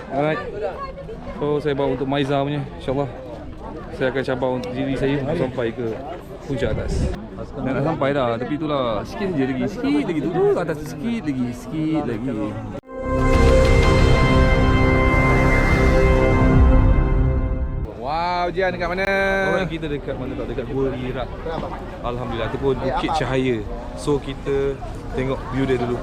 Alright. So saya bawa untuk Maiza punya, insyaAllah. Saya akan cabar untuk diri saya sampai ke puncak atas. Dan dah sampai dah, tapi itulah sikit je lagi, sikit lagi tu atas tu, sikit lagi. Wow, Jian dekat mana? Orang kita dekat mana tak? Dekat Gua Iraq. Alhamdulillah, ataupun Bukit Cahaya. So kita tengok view dia dulu.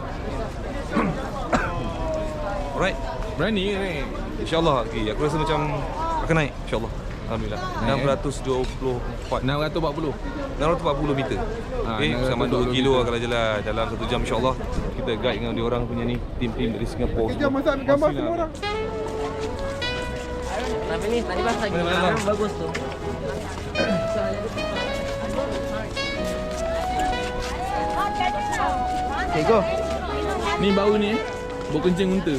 Alright, berani ke ni? InsyaAllah, okay. Aku rasa macam akan naik, insyaAllah. Alhamdulillah. 640 meter. Okay, sama 2 kilo kalau jalan dalam 1 jam, insyaAllah. Kita guide dengan dia orang punya ni, tim-tim dari Singapura. Kita masak gambar semua orang. Tapi ni tadi pas lagi bagus tu. Okay, go. Ni bau ni, bau kencing unta.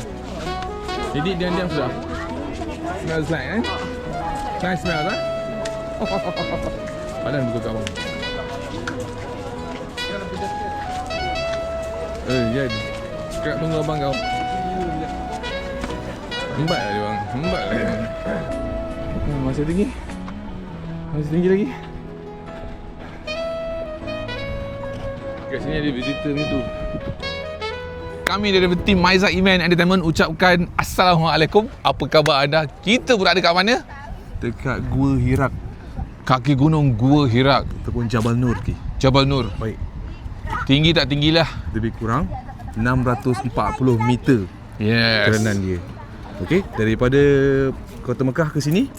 Jadi diam-diam sudah. Smells like nice smell kan? Padan buka kat bang. Jadi cakap tunggu abang kau. Hembat lah dia bang, hembat lah dia. Masih tinggi lagi. Kat sini ada visitor ni tu. Kami dari tim Maiza Event Entertainment ucapkan Assalamualaikum. Apa khabar anda? Kita berada kat mana? Dekat Gua Hirak. Kaki gunung Gua Hirak Ataupun Jabal Nur. Jabal Nur. Baik. Tinggi tak tinggilah. Lebih kurang 640 meter Yes. kerenan dia. Okey, daripada Kota Mekah ke sini?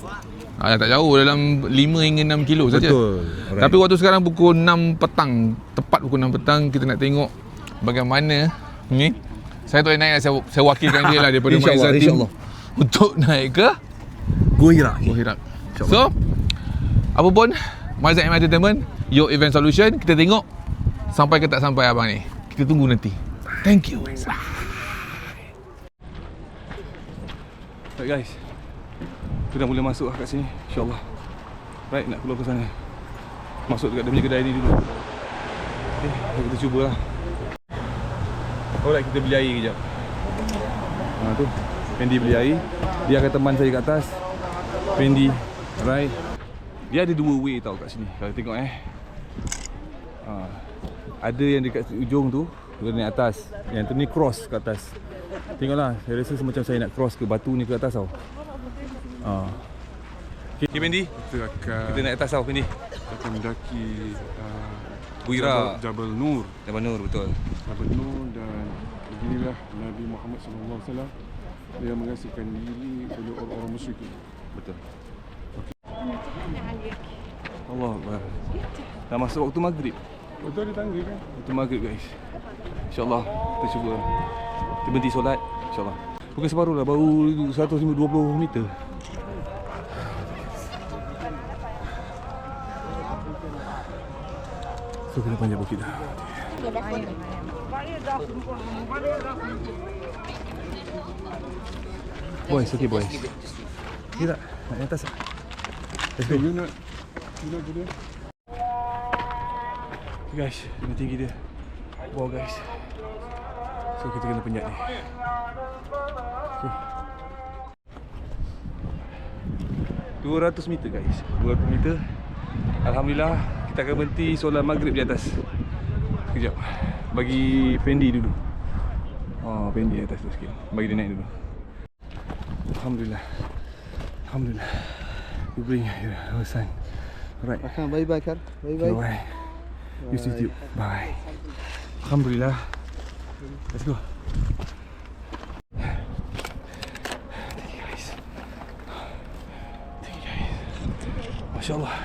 Tak jauh, dalam 5 hingga 6 kilo saja. Betul. Alright. Tapi waktu sekarang pukul 6 petang. Tepat pukul 6 petang, kita nak tengok bagaimana ni. Saya tak boleh naik, saya wakilkan dia lah daripada Maiza Team untuk naik ke Gua Hirak. So, apa pun, Maiza Entertainment, your event solution. Kita tengok sampai ke tak sampai abang ni. Kita tunggu nanti. Thank you. Right guys, kita dah boleh masuk kat sini, insyaAllah. Right, nak keluar ke sana. Masuk dekat dia punya kedai ni dulu. Okay, kita cubalah. Alright, kita beli air kejap. Tu, Fendi beli air. Dia akan teman saya kat atas. Fendi, right. Dia ada 2 way tau kat sini. Kalau tengok ada yang dekat ujung tu, dia naik atas. Yang tu ni cross kat atas. Tengoklah, saya rasa macam saya nak cross ke batu ni ke atas tau. Okay, Fendi. Kita naik atas tau, Fendi. Akan mendaki Gua Hirak. Jabal Nur. Jabal Nur, betul. Jabal Nur, dan beginilah Nabi Muhammad SAW dia mengasihkan diri oleh orang-orang musyrik. Betul. Allah Akbar. Dah masuk waktu maghrib. Betul, dia tangga kan? Waktu maghrib guys. InsyaAllah kita cuba. Kita berhenti solat, insyaAllah. Bukan separuh lah, baru 120 meter. So kena panjat bukit dah. Boys, okay boys. Kita nak atas tak? Let's go. You nak tu dia? Okay guys, ini tinggi dia. Wow guys. So kita kena penjat ni. Okay. 200 meter guys. 200 meter. Alhamdulillah, kita akan berhenti solat maghrib di atas. Sekejap. Bagi Fendi dulu. Fendi atas tu sikit. Bagi dia naik dulu. Alhamdulillah. Alhamdulillah. You bring your son. Alright. Bye-bye Kar. Bye-bye. Bye. Use YouTube. Bye. Alhamdulillah. Let's go. Thank you guys. Thank you guys. Masya Allah.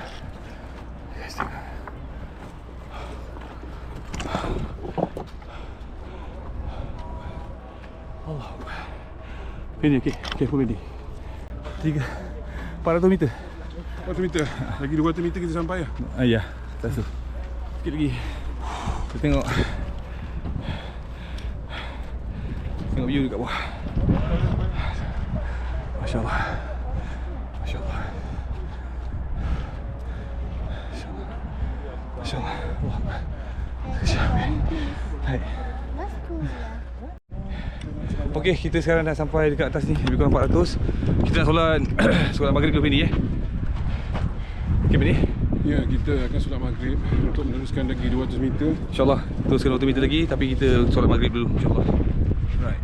Guys, tengok. Allah. Fendi, okay. Careful Fendi. 400 meter. 400 meter. Lagi 200 meter kita sampai lah. Ya, atas tu. Sikit lagi. Kita tengok. Tengok view dekat bawah. Masya Allah. Masya Allah. Masya Allah. Masya Allah. Allah Akbar. Hai. Okay Okey, kita sekarang dah sampai dekat atas ni, lebih kurang 400. Kita nak solat solat maghrib dulu ni Okey Benny. Ya, kita akan solat maghrib untuk meneruskan lagi 200 meter. InsyaAllah teruskan 200 meter lagi, tapi kita solat maghrib dulu insyaAllah. Right.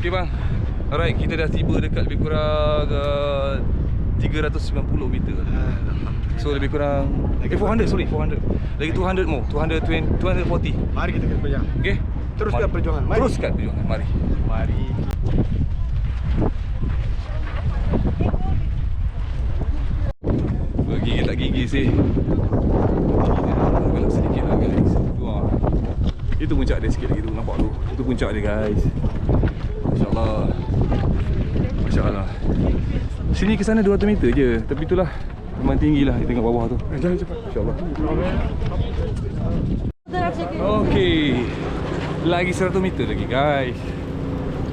Okay bang. Alright, kita dah tiba dekat lebih kurang 390 meter. So lebih kurang 400, sorry 400. Lagi 200 more, 240. Mari kita berjuang. Okay? Teruskan perjuangan. Mari. Teruskan perjuangan, mari. Mari. Gigi tak gigi sih. Belok sedikit lah guys. Wah. Itu puncak dia sikit lagi tu, nampak tu. Itu puncak dia guys. Masya-Allah. Masya-Allah. Sini ke sana 200 meter je. Tapi itulah memang tinggi lah, kita tengok bawah tu. Jalan cepat. Masya-Allah. Okey. Lagi 100 meter lagi guys.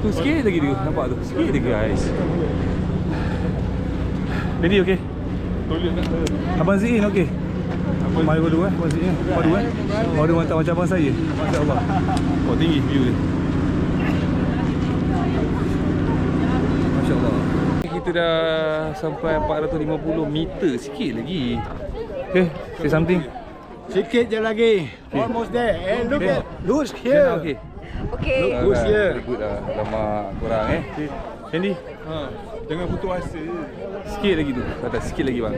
Tu sikit lagi dia, nampak tu. Sikit lagi guys. Jadi okey. Abang Zain okey. Mari berdua Abang Zain. Berdua. Baru mantap macam abang saya. Masya-Allah. Oh, tinggi view dia. Masya-Allah. Kita dah sampai 450 meter, sikit lagi. Okay, say something. Sikit je lagi. Almost there. And look at who's here. Okay. Okay. Who's here? Good lah. Lama kurang Candy. Jangan putus asa. Sikit lagi tu. Atas sikit lagi bang.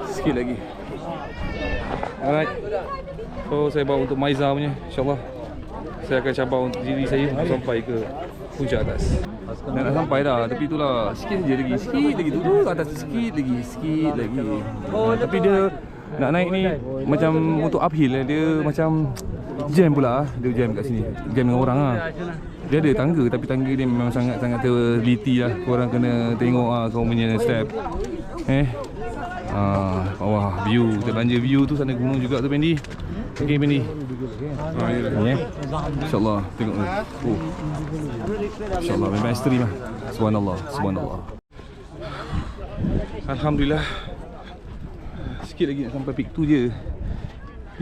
Sikit lagi. Alright. So saya bawa untuk Maiza punya, insya-Allah. Saya akan cabar untuk diri saya untuk sampai ke puncak atas. Dan nak sampai dah, tapi itulah sikit je lagi, sikit lagi tu atas sikit lagi. Oh, tapi dia nak naik ni macam untuk uphill dia macam jam pula. Dia jam kat sini. Jam dengan orang ah. Dia ada tangga, tapi tangga dia memang sangat-sangat teliti lah. Korang kena tengok kau punya step. Bawah view, kita belanja view tu, sana gunung juga tu Pendi. Okey Pendi. Ya. InsyaAllah tengok tu. InsyaAllah memang ekstrim lah. Subhanallah, subhanallah. Alhamdulillah. Sikit lagi nak sampai peak tu je.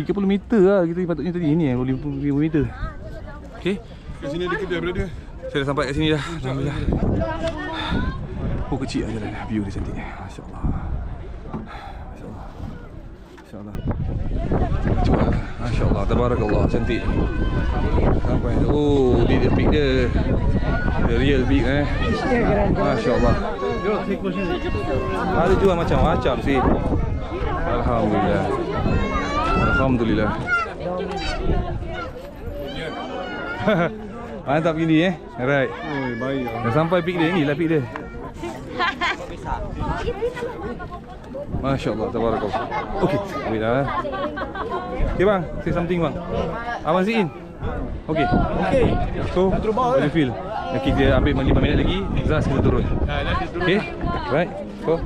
30 meter lah kita patutnya tadi ni 50 meter. Okey. Kat sini ada kedai berada. Saya dah sampai kat sini dah. Alhamdulillah. Oh, kecil lah jalan. View dia cantik. Masya-Allah. Masya-Allah. Masya-Allah. Cuba. Masya-Allah. Tabarakallah. Cantik. Sampai tu. Oh, dia peak dia. The real peak Masya-Allah. Ada jual macam-macam sih. Alhamdulillah. Alhamdulillah. Mantap gini Alright. Oi, baik. Dah sampai peak dia, inilah peak dia. Masya-Allah, tabarakallah. Okey, wait lah. Okay bang, say something bang. Abang Zain. Okey. Okey. So, how do you feel? Okay, kita ambil 5 minit lagi, Zaz kita turun. Okay, right. So,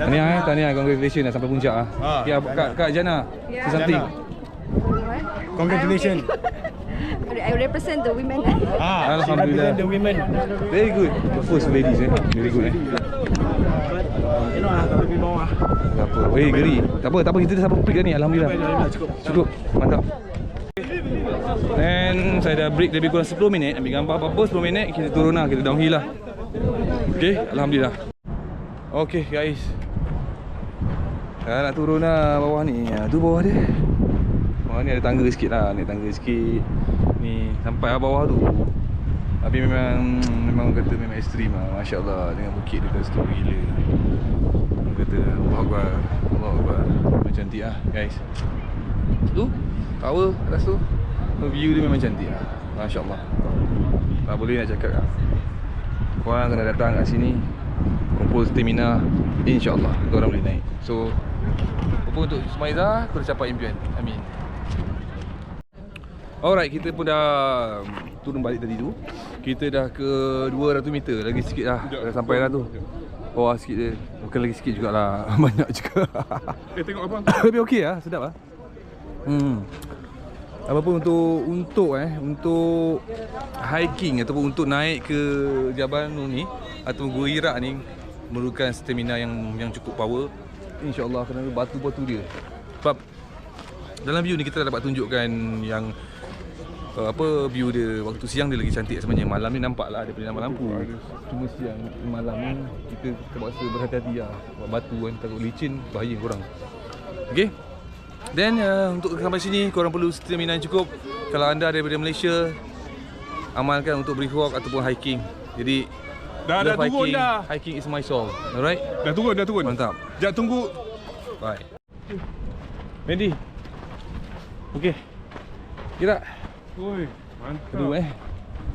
tahniah, congratulations dah sampai puncak Okay, Kak Jana, say something. Congratulations. I represent the women. Alhamdulillah. The women. Very good. The first ladies very good You know lebih bawah. Tak apa. Geri. Tak apa, kita dah sampai peak dah ni. Alhamdulillah. Cukup. Mantap. Dan saya dah break lebih kurang 10 minit. Ambil gambar apa-apa 10 minit. Kita turun lah. Kita downhill lah. Okay. Alhamdulillah. Okay guys. Nak turun lah bawah ni. Tu bawah dia. Bawah ni ada tangga sikit lah. Naik tangga sikit. Ni sampai bawah tu. Tapi memang kata memang ekstrim lah. Masya-Allah, dengan bukit dekat situ gila. Orang kata Allahu Akbar. Allahu Akbar. Memang cantik lah guys. Tu tower atas tu. View dia memang cantik lah. Masya-Allah. Tak boleh nak cakap lah. Korang kena datang kat sini, kumpul stamina, insya-Allah korang boleh naik. So apa untuk Sumaiza, kau dah capai impian. Amin. Alright, kita pun dah turun balik tadi tu. Kita dah ke 200 meter. Lagi sikit dah. Dah sampai dah tu. Bawah sikit dia. Bukan lagi sikit jugalah. Banyak juga. Tengok abang. Lebih okey lah. Sedap lah. Apapun untuk hiking ataupun untuk naik ke Jabal Nur ni atau Gua Hira ni memerlukan stamina yang cukup power. InsyaAllah kerana batu-batu dia. Sebab Dalam view ni kita dapat tunjukkan yang apa view dia waktu siang dia lagi cantik sebenarnya. Malam ni nampak lah daripada nampak lampu. Cuma siang malam ni kita terpaksa berhati-hati lah. Sebab batu kan takut licin, bahaya korang. Okay. Then untuk sampai sini korang perlu stamina yang cukup. Kalau anda daripada Malaysia, amalkan untuk brief walk ataupun hiking. Jadi Dah love turun hiking. dah. Hiking is my soul. Alright? Dah turun. Mantap. Sekejap tunggu. Bye. Mandy. Okay. Kira. Oi, mantap. Kedua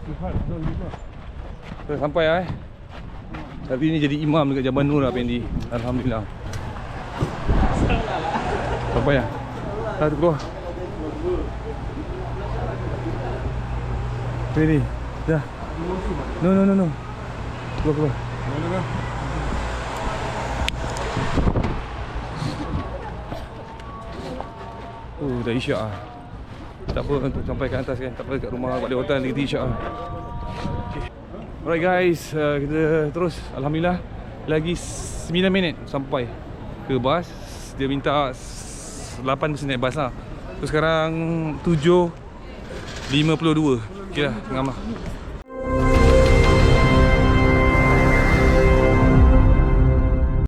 Tuhan, dah lima. Dah sampai lah Tapi ni jadi imam dekat Jabal Nur lah Pendi. Alhamdulillah. Sampai lah. Dah tu keluar. Pendi. Dah. No. Keluar. Mana dah? Oh, dah isyak lah. Tak apa untuk sampai ke atas kan. Tak apa kat rumah balik hotel kita isyak lah. Okay. Alright guys, kita terus. Alhamdulillah lagi 9 minit sampai ke bas. Dia minta 8 mesti naik bas lah. So sekarang 7.52. Okay lah, tengah lah.